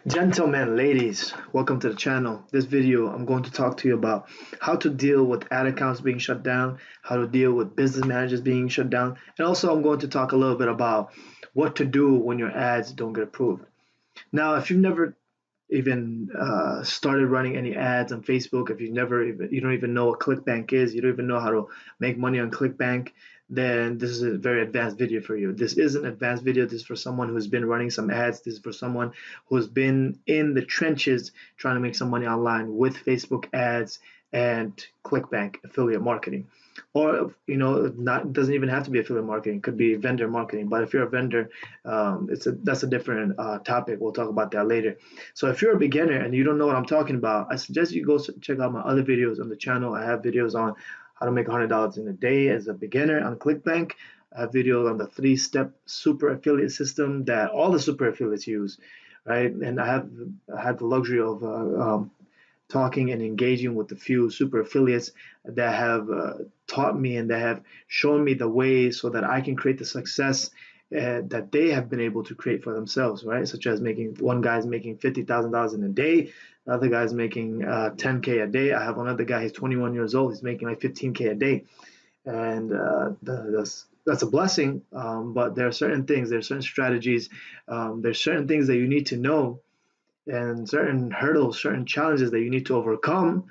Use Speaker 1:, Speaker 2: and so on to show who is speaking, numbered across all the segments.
Speaker 1: Gentlemen, ladies, welcome to the channel. This video, I'm going to talk to you about how to deal with ad accounts being shut down, how to deal with business managers being shut down, and also I'm going to talk a little bit about what to do when your ads don't get approved. Now, if you've never even started running any ads on Facebook, if you don't even know what ClickBank is, you don't even know how to make money on ClickBank, then this is a very advanced video for you. This is an advanced video. This is for someone who's been running some ads. This is for someone who's been in the trenches trying to make some money online with Facebook ads and ClickBank affiliate marketing. Or not doesn't even have to be affiliate marketing. It could be vendor marketing. But if you're a vendor, that's a different topic. We'll talk about that later. So if you're a beginner and you don't know what I'm talking about, I suggest you go check out my other videos on the channel. I have videos on how to make $100 in a day as a beginner on ClickBank. I have videos on the 3-step super affiliate system that all the super affiliates use, right? And I had the luxury of talking and engaging with a few super affiliates that have taught me and that have shown me the way so that I can create the success that they have been able to create for themselves, right? Such as one guy's making $50,000 in a day, the other guy's making 10K a day. I have another guy, he's 21 years old, he's making like 15K a day. And that's a blessing, but there are certain things, there are certain strategies, there's certain things that you need to know and certain hurdles, certain challenges that you need to overcome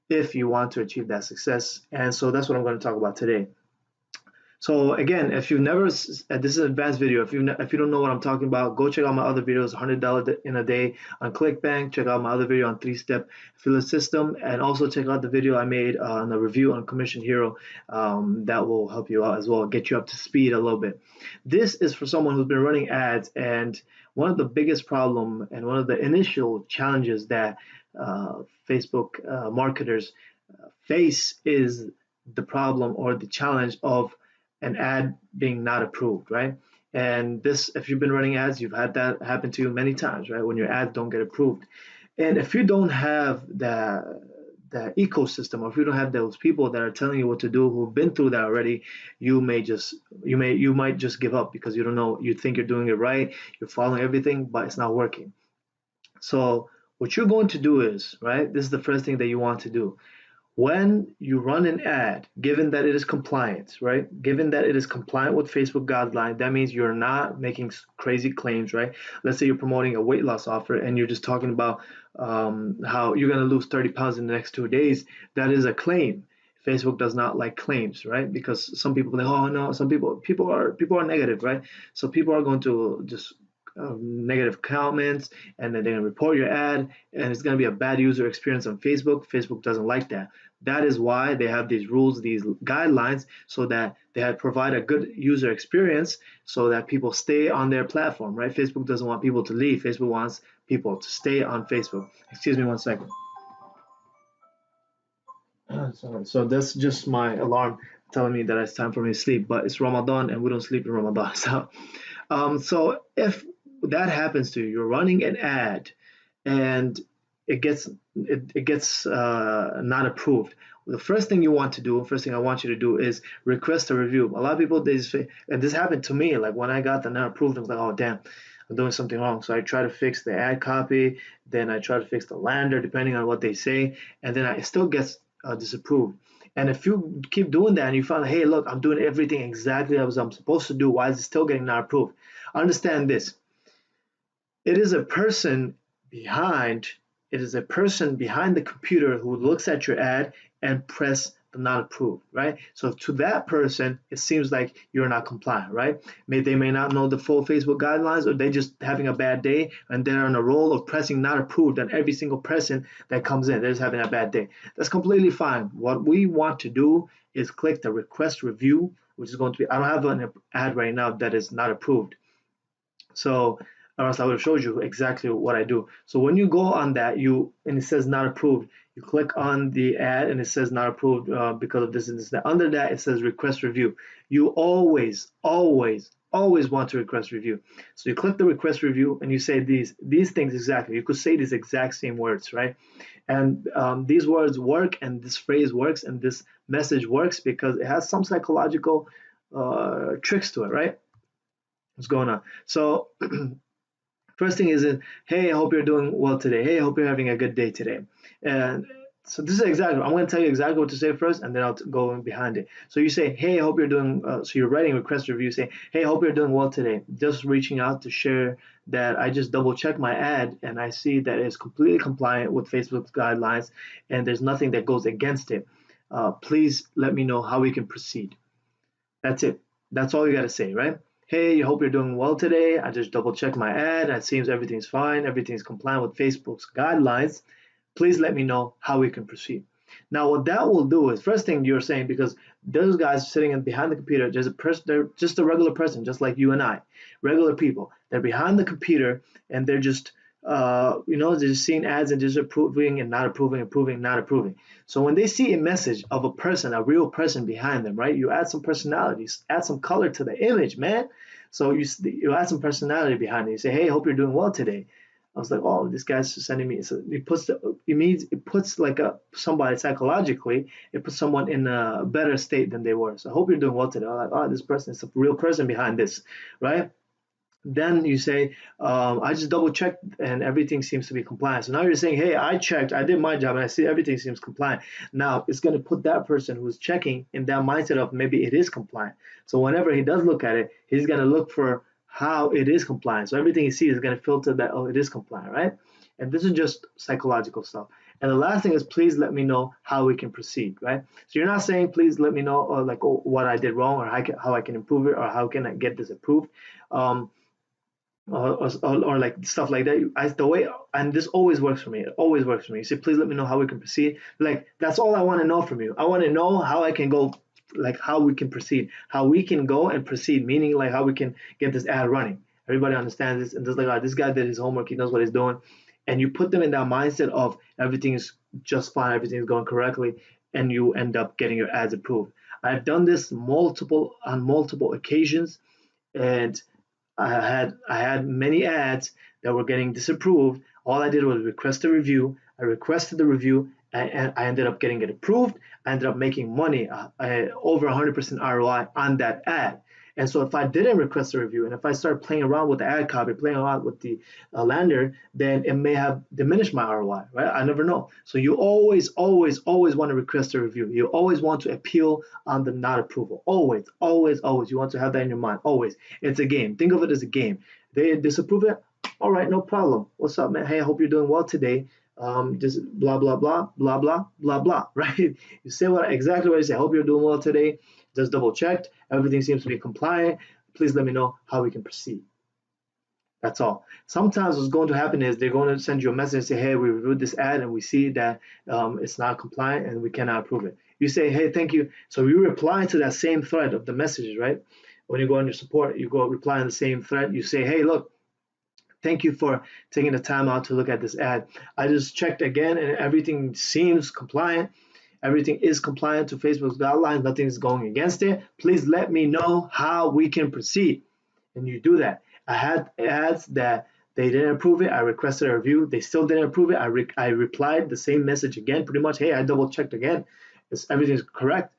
Speaker 1: if you want to achieve that success. And so that's what I'm going to talk about today. So again, if you've never, this is an advanced video. If you don't know what I'm talking about, go check out my other videos, $100 in a day on ClickBank. Check out my other video on 3-step affiliate system, and also check out the video I made on a review on Commission Hero. That will help you out as well, get you up to speed a little bit. This is for someone who's been running ads, and one of the biggest problem and one of the initial challenges that Facebook marketers face is the problem or the challenge of an ad being not approved, right? And this, if you've been running ads, you've had that happen to you many times, right? When your ads don't get approved. And if you don't have the ecosystem, or if you don't have those people that are telling you what to do, who've been through that already, you might just give up because you don't know, you think you're doing it right, you're following everything, but it's not working. So what you're going to do is, right, this is the first thing that you want to do. When you run an ad, given that it is compliant, right? Given that it is compliant with Facebook guidelines, that means you're not making crazy claims, right? Let's say you're promoting a weight loss offer and you're just talking about how you're going to lose 30 pounds in the next 2 days. That is a claim. Facebook does not like claims, right? Because some people think, oh no, some people are negative, right? So people are going to just negative comments, and then they're going to report your ad, and it's going to be a bad user experience on Facebook. Facebook doesn't like that. That is why they have these rules, these guidelines, so that they provide a good user experience so that people stay on their platform, right? Facebook doesn't want people to leave. Facebook wants people to stay on Facebook. Excuse me one second. Sorry. So that's just my alarm telling me that it's time for me to sleep, but it's Ramadan and we don't sleep in Ramadan. So if that happens to you, you're running an ad and it gets not approved. The first thing you want to do, first thing I want you to do is request a review. A lot of people, they just say, and this happened to me, like when I got the not approved, I was like, oh damn, I'm doing something wrong. So I try to fix the ad copy, then I try to fix the lander depending on what they say, and then it still gets disapproved. And if you keep doing that and you find, hey, look, I'm doing everything exactly as I'm supposed to do, why is it still getting not approved? Understand this. It is a person behind it is a person behind the computer who looks at your ad and press the not approved, right? So to that person, it seems like you're not compliant, right? They may not know the full Facebook guidelines, or they just having a bad day and they're on a roll of pressing not approved on every single person that comes in. They're just having a bad day. That's completely fine. What we want to do is click the request review, which is going to be, I don't have an ad right now that is not approved. So or else I would have showed you exactly what I do. So when you go on that, and it says not approved, you click on the ad and it says not approved because of this and this. Under that, it says request review. You always, always, always want to request review. So you click the request review and you say these things exactly. You could say these exact same words, right? And these words work, and this phrase works, and this message works because it has some psychological tricks to it, right? What's going on? So First thing is, hey, I hope you're doing well today. Hey, I hope you're having a good day today. And so this is exactly, I'm going to tell you exactly what to say first, and then I'll go in behind it. So you say, hey, I hope you're doing, so you're writing a request review, say, hey, I hope you're doing well today. Just reaching out to share that I just double checked my ad and I see that it's completely compliant with Facebook's guidelines and there's nothing that goes against it. Please let me know how we can proceed. That's it. That's all you got to say, right? Hey, I hope you're doing well today. I just double checked my ad. It seems everything's fine. Everything's compliant with Facebook's guidelines. Please let me know how we can proceed. Now, what that will do is first thing you're saying, because those guys sitting behind the computer, there's a person, they're just a regular person, just like you and I, regular people. They're behind the computer and they're just, they're just seeing ads and just approving and not approving, approving, not approving. So when they see a message of a person, a real person behind them, right? You add some personalities, add some color to the image, man. So you add some personality behind it. You say, hey, I hope you're doing well today. I was like, oh, this guy's sending me. So it puts like somebody psychologically, it puts someone in a better state than they were. So I hope you're doing well today. I'm like, oh, this person is a real person behind this, right? Then you say, I just double checked and everything seems to be compliant. So now you're saying, hey, I checked, I did my job, and I see everything seems compliant. Now it's going to put that person who's checking in that mindset of maybe it is compliant. So whenever he does look at it, he's going to look for how it is compliant. So everything he sees is going to filter that, oh, it is compliant, right? And this is just psychological stuff. And the last thing is, please let me know how we can proceed, right? So you're not saying, please let me know, or like, oh, what I did wrong, or how I can improve it, or how can I get this approved. Um, or like stuff like that. The way, and this always works for me. It always works for me. You say, please let me know how we can proceed. Like that's all I want to know from you. I want to know how I can go, like how we can proceed, how we can go and proceed. Meaning like how we can get this ad running. Everybody understands this, and just like, oh, this guy did his homework. He knows what he's doing, and you put them in that mindset of everything is just fine, everything is going correctly, and you end up getting your ads approved. I've done this on multiple occasions, and I had many ads that were getting disapproved. All I did was request a review. I requested the review, and I ended up getting it approved. I ended up making money, over 100% ROI on that ad. And so if I didn't request a review and if I started playing around with the ad copy, playing around with the lander, then it may have diminished my ROI, right? I never know. So you always, always, always want to request a review. You always want to appeal on the not approval. Always, always, always. You want to have that in your mind. Always. It's a game. Think of it as a game. They disapprove it. All right, no problem. What's up, man? Hey, I hope you're doing well today. Just blah blah blah blah blah blah blah. Right? You say exactly what you say. I hope you're doing well today. Just double checked. Everything seems to be compliant. Please let me know how we can proceed. That's all. Sometimes what's going to happen is they're going to send you a message and say, hey, we reviewed this ad and we see that it's not compliant and we cannot approve it. You say, hey, thank you. So you reply to that same thread of the messages, right? When you go on your support, you go reply on the same thread. You say, hey, look, thank you for taking the time out to look at this ad. I just checked again and everything seems compliant. Everything is compliant to Facebook's guidelines. Nothing is going against it. Please let me know how we can proceed. And you do that. I had ads that they didn't approve it. I requested a review. They still didn't approve it. I replied the same message again, pretty much. Hey, I double checked again. Everything's correct.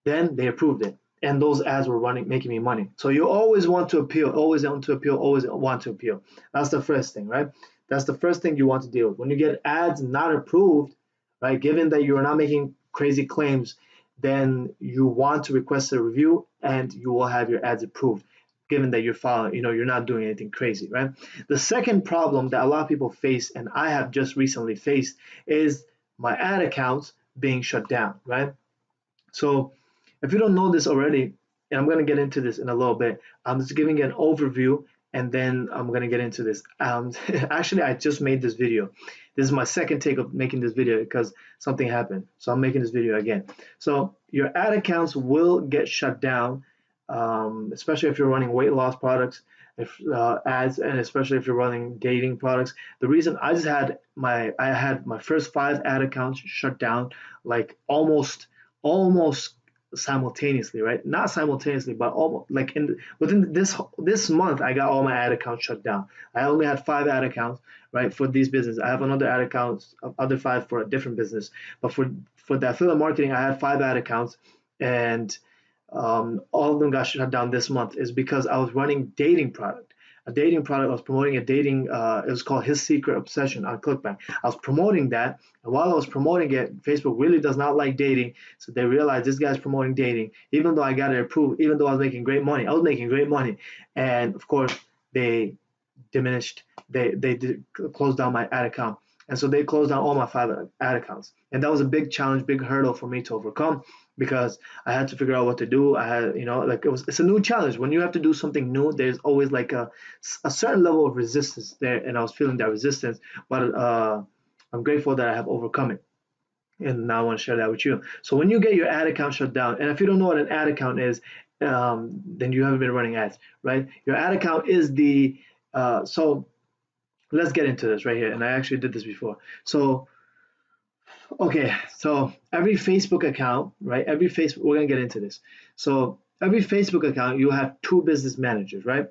Speaker 1: Then they approved it. And those ads were running, making me money. So you always want to appeal, always want to appeal, always want to appeal. That's the first thing, right? That's the first thing you want to deal with. When you get ads not approved, right? Given that you are not making crazy claims, then you want to request a review and you will have your ads approved, given that you're following, you're not doing anything crazy, right? The second problem that a lot of people face, and I have just recently faced, is my ad accounts being shut down, right? So if you don't know this already, and I'm going to get into this in a little bit, I'm just giving an overview and then I'm going to get into this. Actually, I just made this video. This is my second take of making this video because something happened. So I'm making this video again. So your ad accounts will get shut down, especially if you're running weight loss products, ads, and especially if you're running dating products. The reason I had my first 5 ad accounts shut down, like almost simultaneously, right? Not simultaneously, but almost like within this month, I got all my ad accounts shut down. I only had 5 ad accounts, right, for these businesses. I have another ad accounts, other 5 for a different business. But for the affiliate marketing, I had 5 ad accounts, and all of them got shut down this month. Is because I was running dating product. a dating product. I was promoting a dating. It was called His Secret Obsession on ClickBank. I was promoting that, and while I was promoting it, Facebook really does not like dating, so they realized this guy's promoting dating. Even though I got it approved, even though I was making great money, I was making great money, and of course they diminished. They did close down my ad account, and so they closed down all my 5 ad accounts, and that was a big challenge, big hurdle for me to overcome because I had to figure out what to do. I had, like it's a new challenge. When you have to do something new, there's always like a certain level of resistance there, and I was feeling that resistance, but I'm grateful that I have overcome it. And now I want to share that with you. So when you get your ad account shut down, and if you don't know what an ad account is, then you haven't been running ads, right? Your ad account is so let's get into this right here. And I actually did this before. So, okay, so every Facebook account, right? Every Facebook, we're gonna get into this. So every Facebook account, you have 2 business managers, right?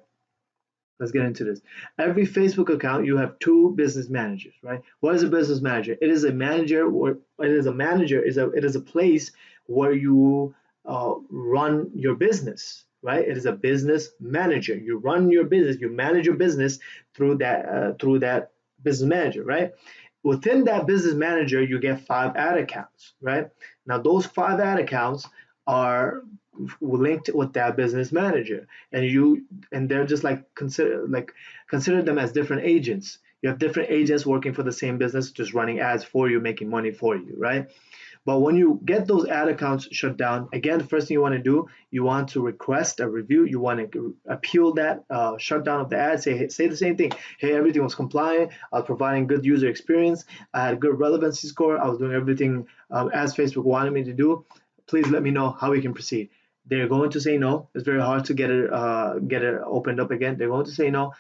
Speaker 1: Let's get into this. Every Facebook account, you have 2 business managers, right? What is a business manager? It is a manager, or it is a manager. It is a place where you run your business, right? It is a business manager. You run your business. You manage your business through that business manager, right? Within that business manager, you get 5 ad accounts, right? Now those 5 ad accounts are linked with that business manager, and they're just like consider them as different agents. You have different agents working for the same business, just running ads for you, making money for you, right? But when you get those ad accounts shut down, again, the first thing you want to do, you want to request a review. You want to appeal that shutdown of the ad. Say the same thing. Hey, everything was compliant. I was providing good user experience. I had a good relevancy score. I was doing everything as Facebook wanted me to do. Please let me know how we can proceed. They're going to say no. It's very hard to get it opened up again. They're going to say no.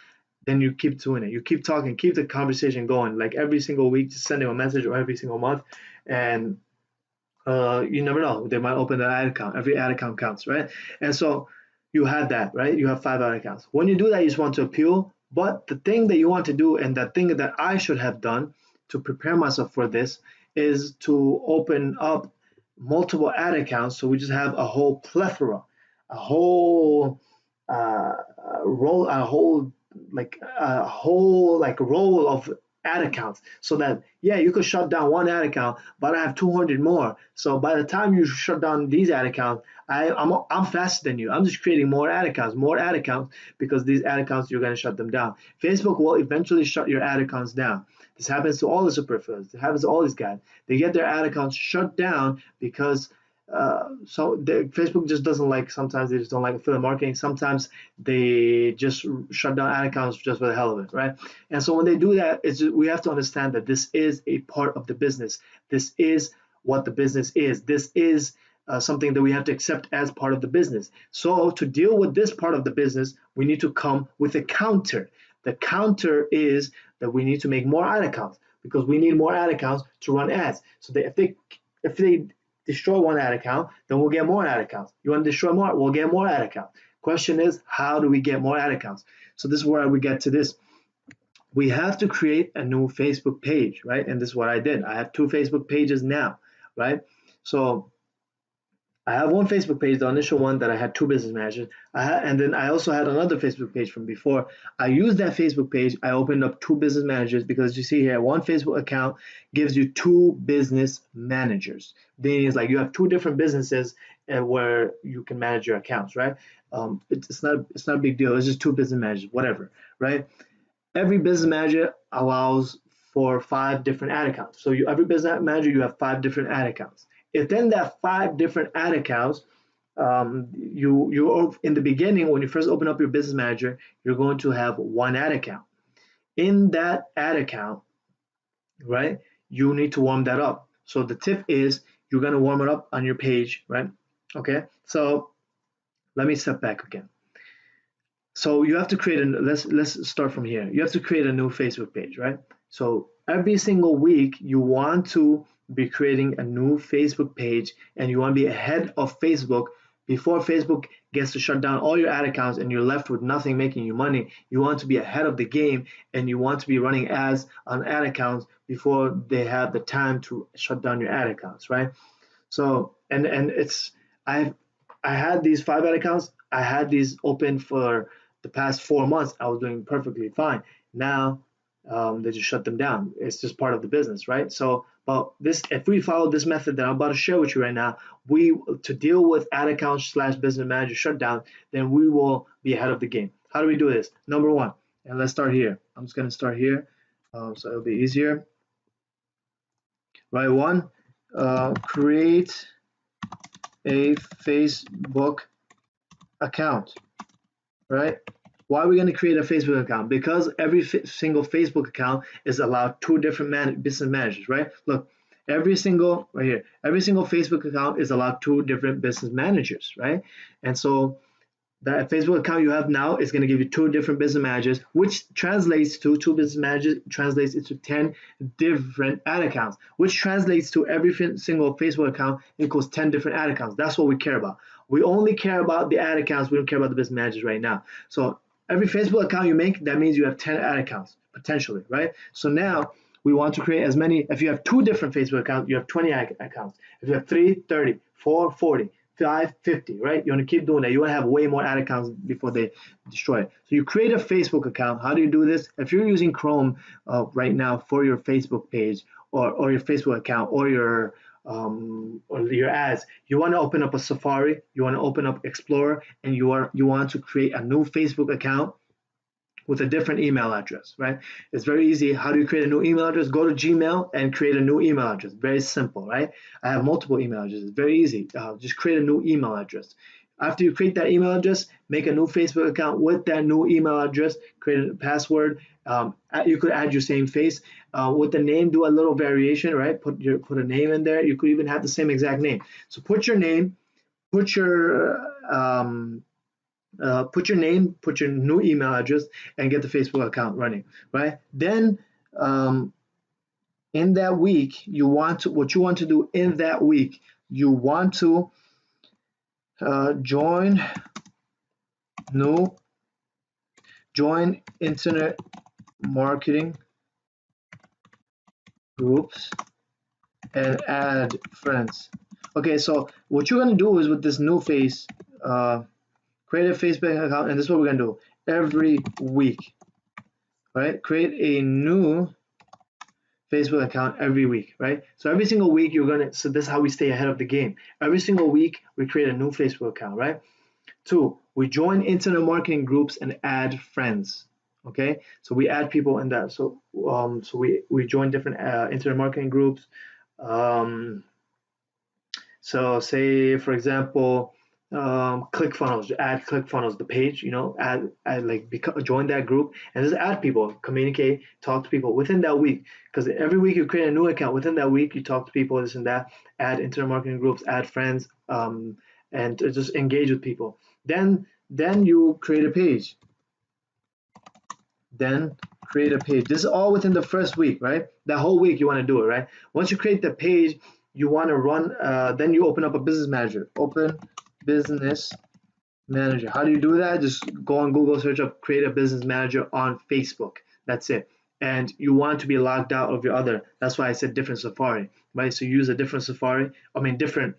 Speaker 1: Then you keep doing it. You keep talking, keep the conversation going. Like every single week, just sending a message, or every single month, and you never know. They might open an ad account. Every ad account counts, right? And so you have that, right? You have 5 ad accounts. When you do that, you just want to appeal. But the thing that you want to do, and the thing that I should have done to prepare myself for this, is to open up multiple ad accounts. So we just have a whole plethora, a whole roll, a whole roll of ad accounts, so that yeah, you could shut down 1 ad account, but I have 200 more. So by the time you shut down these ad accounts, I'm faster than you. I'm just creating more ad accounts, because these ad accounts, you're going to shut them down. Facebook will eventually shut your ad accounts down. This happens to all the superfluous. It happens to all these guys. They get their ad accounts shut down because Facebook just doesn't like. Sometimes they just don't like affiliate marketing. Sometimes they just shut down ad accounts just for the hell of it, right? And so when they do that, we have to understand that this is a part of the business. This is what the business is. This is something that we have to accept as part of the business. So to deal with this part of the business, we need to come with a counter. The counter is that we need to make more ad accounts, because we need more ad accounts to run ads. So if they destroy 1 ad account, then we'll get more ad accounts. You want to destroy more, we'll get more ad accounts. Question is, how do we get more ad accounts? So this is where we get to this. We have to create a new Facebook page, right? And this is what I did. I have 2 Facebook pages now, right? So I have 1 Facebook page, the initial one that I had 2 business managers. And then I also had another Facebook page from before. I used that Facebook page. I opened up 2 business managers, because you see here, 1 Facebook account gives you 2 business managers. Meaning it's like you have 2 different businesses where you can manage your accounts, right? It's not a big deal. It's just 2 business managers, whatever, right? Every business manager allows for 5 different ad accounts. So every business manager, you have 5 different ad accounts. If then that 5 different ad accounts, you in the beginning, when you first open up your business manager, you're going to have 1 ad account. In that ad account, right, you need to warm that up. So the tip is, you're going to warm it up on your page, right? Okay, so let me step back again. So you have to create let's start from here. You have to create a new Facebook page, right? So every single week, you want to be creating a new Facebook page, and you want to be ahead of Facebook before Facebook gets to shut down all your ad accounts and you're left with nothing making you money. You want to be ahead of the game, and you want to be running ads on ad accounts before they have the time to shut down your ad accounts, right? So I had these 5 ad accounts. I had these open for the past 4 months, I was doing perfectly fine. Now they just shut them down. It's just part of the business, right? So, but this, if we follow this method that I'm about to share with you right now, we to deal with ad account slash business manager shutdown, then we will be ahead of the game. How do we do this? Number one, and let's start here. I'm just gonna start here, so it'll be easier. Right, one, create a Facebook account, right? Why are we going to create a Facebook account? Because every single Facebook account is allowed two different business managers, right? Look, every single, right here, every single Facebook account is allowed two different business managers, right? And so that Facebook account you have now is going to give you two different business managers, which translates to two business managers, translates into 10 different ad accounts, which translates to every single Facebook account equals 10 different ad accounts. That's what we care about. We only care about the ad accounts. We don't care about the business managers right now. So every Facebook account you make, that means you have 10 ad accounts potentially, right? So now we want to create as many. If you have two different Facebook accounts, you have 20 accounts. If you have 3, 30, 4, 40. 550, right? You want to keep doing that. You want to have way more ad accounts before they destroy it. So you create a Facebook account. How do you do this? If you're using Chrome right now for your Facebook page or your Facebook account or your ads, you want to open up a Safari, you want to open up Explorer, and you want to create a new Facebook account with a different email address, right? It's very easy. How do you create a new email address? Go to Gmail and create a new email address. Very simple, right? I have multiple email addresses. Very easy. Just create a new email address. After you create that email address, make a new Facebook account with that new email address, create a password. You could add your same face. With the name, do a little variation, right? Put a name in there. You could even have the same exact name. So put your name, put your put your new email address, and get the Facebook account running, right? Then in that week, what you want to do in that week, you want to join internet marketing groups and add friends. Okay, so what you're gonna do is with this new face, create a Facebook account, and this is what we're gonna do every week, right? Create a new Facebook account every week, right? So every single week so this is how we stay ahead of the game. Every single week we create a new Facebook account, right? 2, we join internet marketing groups and add friends. Okay, so we add people in that. So we join different internet marketing groups. So say for example, ClickFunnels, add ClickFunnels, the page, join that group and just add people, communicate, talk to people within that week. Because every week you create a new account. Within that week, you talk to people, this and that, add internet marketing groups, add friends, and just engage with people. Then you create a page. This is all within the first week, right? That whole week you want to do it, right? Once you create the page, you want to run, then you open up a business manager. Open business manager. How do you do that? Just go on Google, search up create a business manager on Facebook. That's it. And you want to be logged out of your other. That's why I said different Safari, right? So use a different Safari. Different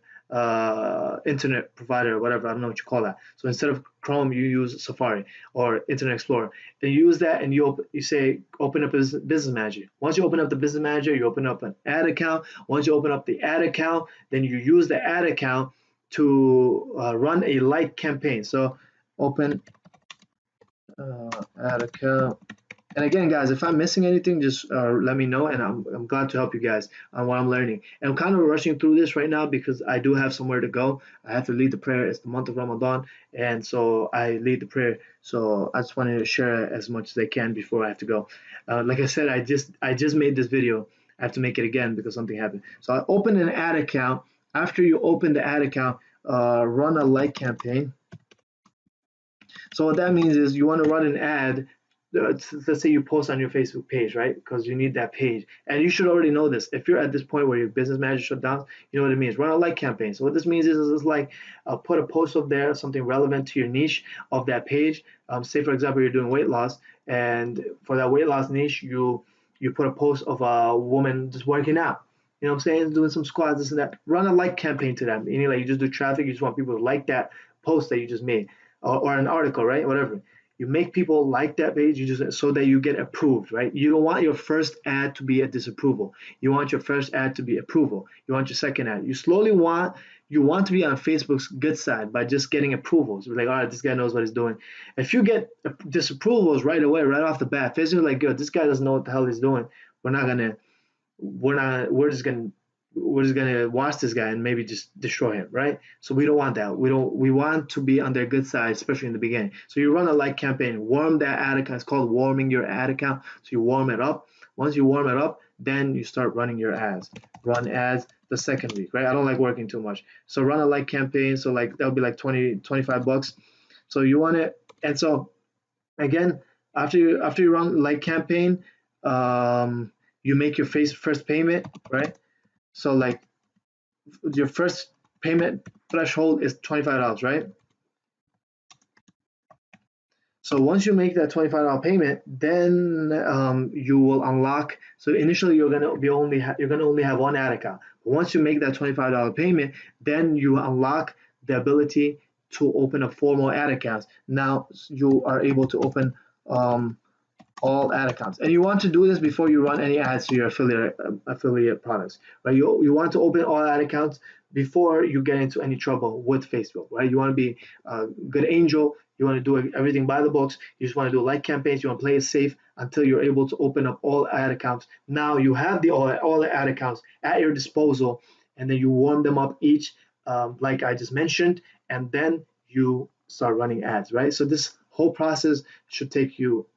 Speaker 1: internet provider or whatever. I don't know what you call that. So instead of Chrome, you use Safari or Internet Explorer. Then you use that and you say open up a business manager. Once you open up the business manager, you open up an ad account. Once you open up the ad account, then you use the ad account to run a like campaign. So open ad account. And again, guys, if I'm missing anything, just let me know, and I'm glad to help you guys on what I'm learning. And I'm kind of rushing through this right now because I do have somewhere to go. I have to lead the prayer. It's the month of Ramadan, and so I lead the prayer. So I just wanted to share as much as I can before I have to go. Like I said, I just made this video. I have to make it again because something happened. So I open an ad account. After you open the ad account, run a like campaign. So what that means is you want to run an ad. Let's say you post on your Facebook page, right? Because you need that page. And you should already know this. If you're at this point where your business manager shut down, you know what it means. Run a like campaign. So what this means is it's like put a post up there, something relevant to your niche of that page. Say, for example, you're doing weight loss. And for that weight loss niche, you put a post of a woman just working out. You know what I'm saying? Doing some squats, this and that. Run a like campaign to them. Meaning like you just do traffic. You just want people to like that post that you just made or an article, right? Whatever. You make people like that page, you just so that you get approved, right? You don't want your first ad to be a disapproval. You want your first ad to be approval. You want your second ad. You want to be on Facebook's good side by just getting approvals. Like, all right, this guy knows what he's doing. If you get disapprovals right away, right off the bat, Facebook's like, good, this guy doesn't know what the hell he's doing. We're not gonna we're just gonna watch this guy and maybe just destroy him, right? So we don't want that. We want to be on their good side, especially in the beginning. So you run a like campaign, warm that ad account. It's called warming your ad account. So you warm it up. Once you warm it up, then you start running your ads. Run ads the second week, right? I don't like working too much. So run a like campaign. So like that'll be like 20, $25. So you want it, and so again, after you run like campaign, you make your first payment, right? So like your first payment threshold is $25, right? So once you make that $25 payment, then you will unlock. So initially you're gonna only have one ad account. But once you make that $25 payment, then you unlock the ability to open up 4 more ad accounts. Now you are able to open all ad accounts, and you want to do this before you run any ads to your affiliate products, right? You want to open all ad accounts before you get into any trouble with Facebook, right? You want to be a good angel. You want to do everything by the books. You just want to do like campaigns. You want to play it safe until you're able to open up all ad accounts. Now you have all the ad accounts at your disposal, and then you warm them up each, like I just mentioned, and then you start running ads, right? So this whole process should take you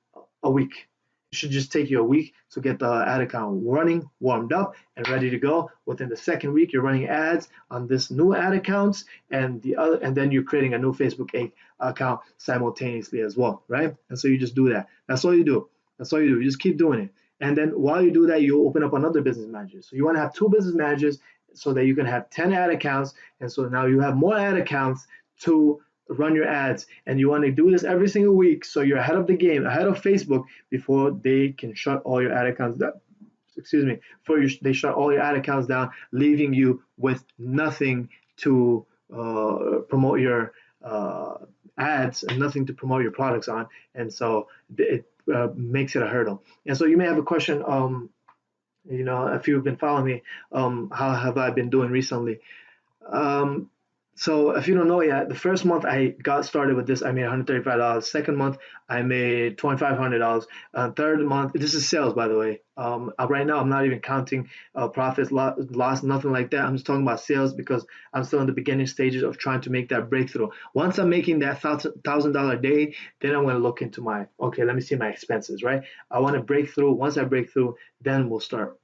Speaker 1: a week. It should just take you a week to get the ad account running, warmed up, and ready to go. Within the second week, you're running ads on this new ad accounts, and then you're creating a new Facebook account simultaneously as well, right? And so you just do that. That's all you do. That's all you do. You just keep doing it. And then while you do that, you open up another business manager. So you want to have 2 business managers so that you can have 10 ad accounts. And so now you have more ad accounts to run your ads, and you want to do this every single week so you're ahead of the game, ahead of Facebook, before they can shut all your ad accounts down. Excuse me, they shut all your ad accounts down, leaving you with nothing to promote your ads and nothing to promote your products on. And so it makes it a hurdle. And so you may have a question, if you've been following me, how have I been doing recently? Um, so if you don't know yet, the first month I got started with this, I made $135. Second month, I made $2,500. Third month, this is sales, by the way. Right now, I'm not even counting profits, loss, nothing like that. I'm just talking about sales because I'm still in the beginning stages of trying to make that breakthrough. Once I'm making that $1,000 a day, then I'm going to look into okay, let me see my expenses, right? I want to break through. Once I break through, then we'll start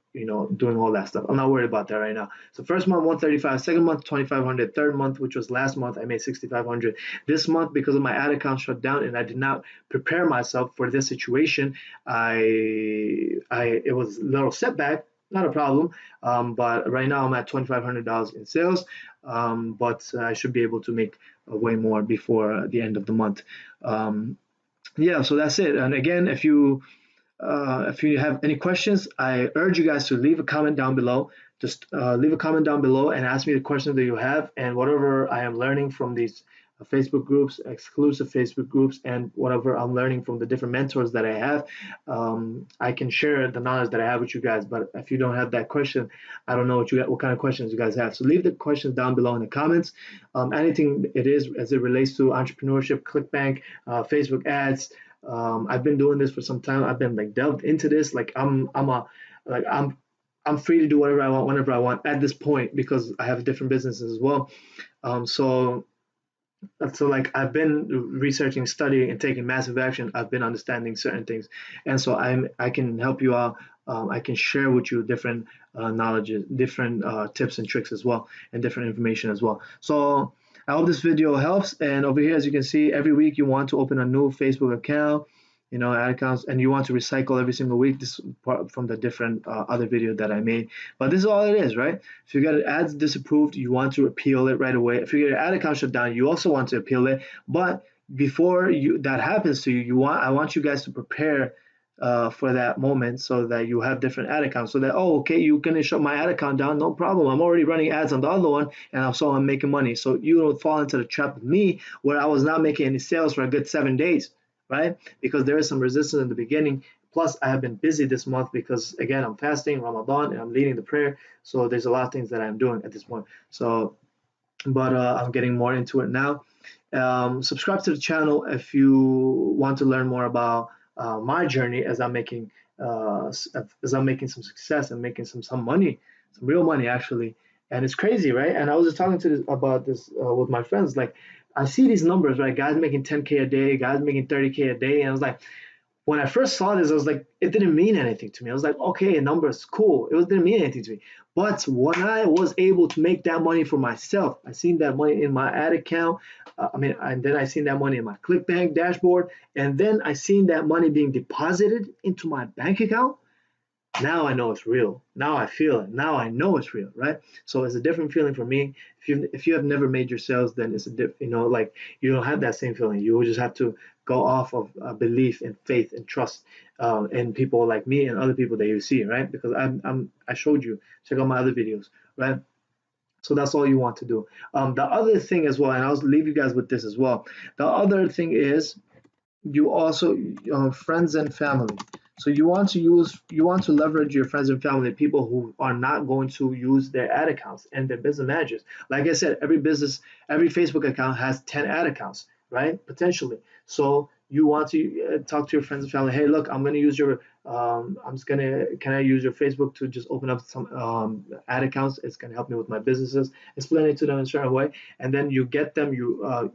Speaker 1: doing all that stuff. I'm not worried about that right now. So first month, 135, second month, 2,500, third month, which was last month, I made 6,500. This month, because of my ad account shut down and I did not prepare myself for this situation, it was a little setback, not a problem. But right now I'm at $2,500 in sales. But I should be able to make way more before the end of the month. Yeah, so that's it. And again, if you have any questions, I urge you guys to leave a comment down below. Just leave a comment down below and ask me the questions that you have, and whatever I am learning from these Facebook groups, exclusive Facebook groups, and whatever I'm learning from the different mentors that I have, I can share the knowledge that I have with you guys. But if you don't have that question, I don't know what kind of questions you guys have. So leave the questions down below in the comments. Anything it is as it relates to entrepreneurship, ClickBank, Facebook ads. I've been doing this for some time. I've been like delved into this. Like I'm free to do whatever I want, whenever I want at this point because I have different businesses as well. So like I've been researching, studying, and taking massive action. I've been understanding certain things, and so I can help you out. I can share with you different knowledges, different tips and tricks as well, and different information as well. So I hope this video helps. And over here, as you can see, every week you want to open a new Facebook account, ad accounts, and you want to recycle every single week. This is part from the different other video that I made. But this is all it is, right? If you get ads disapproved, you want to appeal it right away. If you get your ad account shut down, you also want to appeal it. But before that happens to you, I want you guys to prepare for that moment so that you have different ad accounts so that, oh, okay, you can shut my ad account down, no problem. I'm already running ads on the other one and so I'm making money. So you don't fall into the trap of me where I was not making any sales for a good 7 days. right? Because there is some resistance in the beginning. Plus, I have been busy this month because again, I'm fasting Ramadan and I'm leading the prayer. So there's a lot of things that I'm doing at this point. So, but I'm getting more into it now. Subscribe to the channel if you want to learn more about my journey as I'm making some success and making some money, some real money actually. And it's crazy, right? And I was just talking about this with my friends. Like, I see these numbers, right? Guys making 10K a day, guys making 30K a day, and I was like, when I first saw this, I was like, it didn't mean anything to me. I was like, okay, a number is cool. Didn't mean anything to me. But when I was able to make that money for myself, I seen that money in my ad account. And then I seen that money in my ClickBank dashboard, and then I seen that money being deposited into my bank account. Now I know it's real. Now I feel it. Now I know it's real, right? So it's a different feeling for me. If you have never made your sales, then it's a like you don't have that same feeling. You will just have to go off of belief and faith and trust in people like me and other people that you see, right? Because I showed you. Check out my other videos, right? So that's all you want to do. The other thing as well, and I'll leave you guys with this as well. The other thing is you also friends and family. So you want to leverage your friends and family, people who are not going to use their ad accounts and their business managers. Like I said, every Facebook account has 10 ad accounts, right? Potentially. So you want to talk to your friends and family. Hey, look, I'm going to use your can I use your Facebook to just open up some ad accounts? It's going to help me with my businesses. Explain it to them in a certain way, and then you get them. You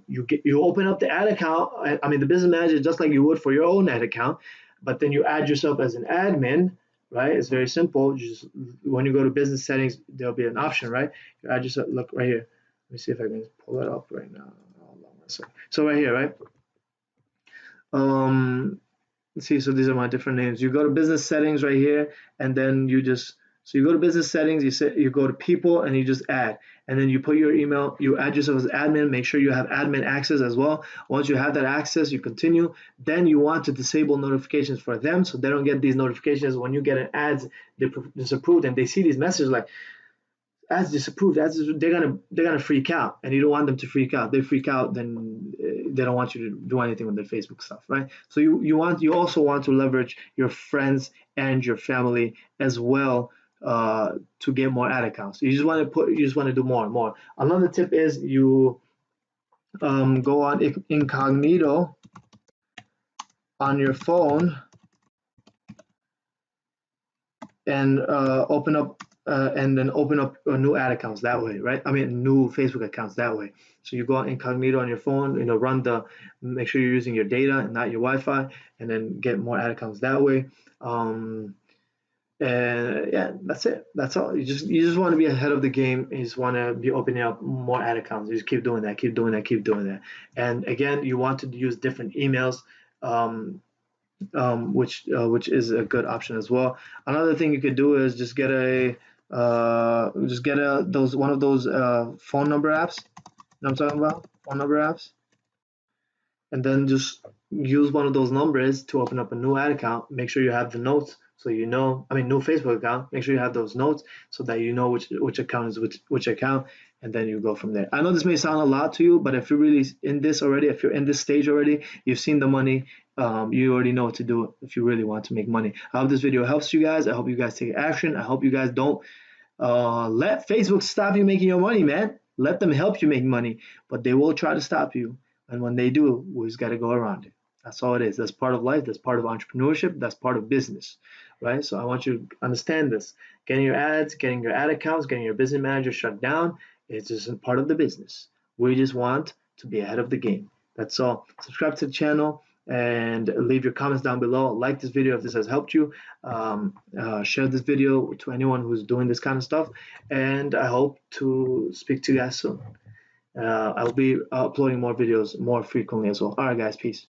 Speaker 1: open up the ad account. I mean, the business manager, just like you would for your own ad account, but then you add yourself as an admin, right? It's very simple. You just when you go to business settings, there'll be an option, right? You add yourself. Look right here. Let me see if I can pull it up right now. Hold on one second. So right here, right? Um, let's see. So these are my different names. You go to business settings right here, and then you go to business settings. You go to people, and you just add, and then you put your email. You add yourself as admin. Make sure you have admin access as well. Once you have that access, you continue. Then you want to disable notifications for them, so they don't get these notifications when you get an ads disapproved, and they see these messages like ads disapproved. They're gonna freak out, and you don't want them to freak out. They freak out, then they don't want you to do anything with their Facebook stuff, right? So you also want to leverage your friends and your family as well to get more ad accounts. You just want to do more and more. Another tip is you go on incognito on your phone and open up new ad accounts that way, right? I mean, new Facebook accounts that way. So you go on incognito on your phone, make sure you're using your data and not your Wi-Fi, and then get more ad accounts that way. And yeah, that's it. That's all. You just want to be ahead of the game. You just want to be opening up more ad accounts. You just keep doing that, keep doing that, keep doing that. And again, you want to use different emails. Which is a good option as well. Another thing you could do is just get a those one of those phone number apps. You know what I'm talking about? Phone number apps, and then just use one of those numbers to open up a new ad account. Make sure you have the notes so you know. I mean, new Facebook account. Make sure you have those notes so that you know which account is which account, and then you go from there. I know this may sound a lot to you, but if you're really in this already, if you're in this stage already, you've seen the money. You already know what to do if you really want to make money. I hope this video helps you guys. I hope you guys take action. I hope you guys don't let Facebook stop you making your money, man. Let them help you make money, but they will try to stop you. And when they do, we just got to go around it. That's all it is. That's part of life. That's part of entrepreneurship. That's part of business, right? So I want you to understand this. Getting your ads, getting your ad accounts, getting your business manager shut down, it's just part of the business. We just want to be ahead of the game. That's all. Subscribe to the channel and leave your comments down below. Like this video if this has helped you. Share this video to anyone who's doing this kind of stuff. And I hope to speak to you guys soon. I'll be uploading more videos more frequently as well. All right, guys, peace.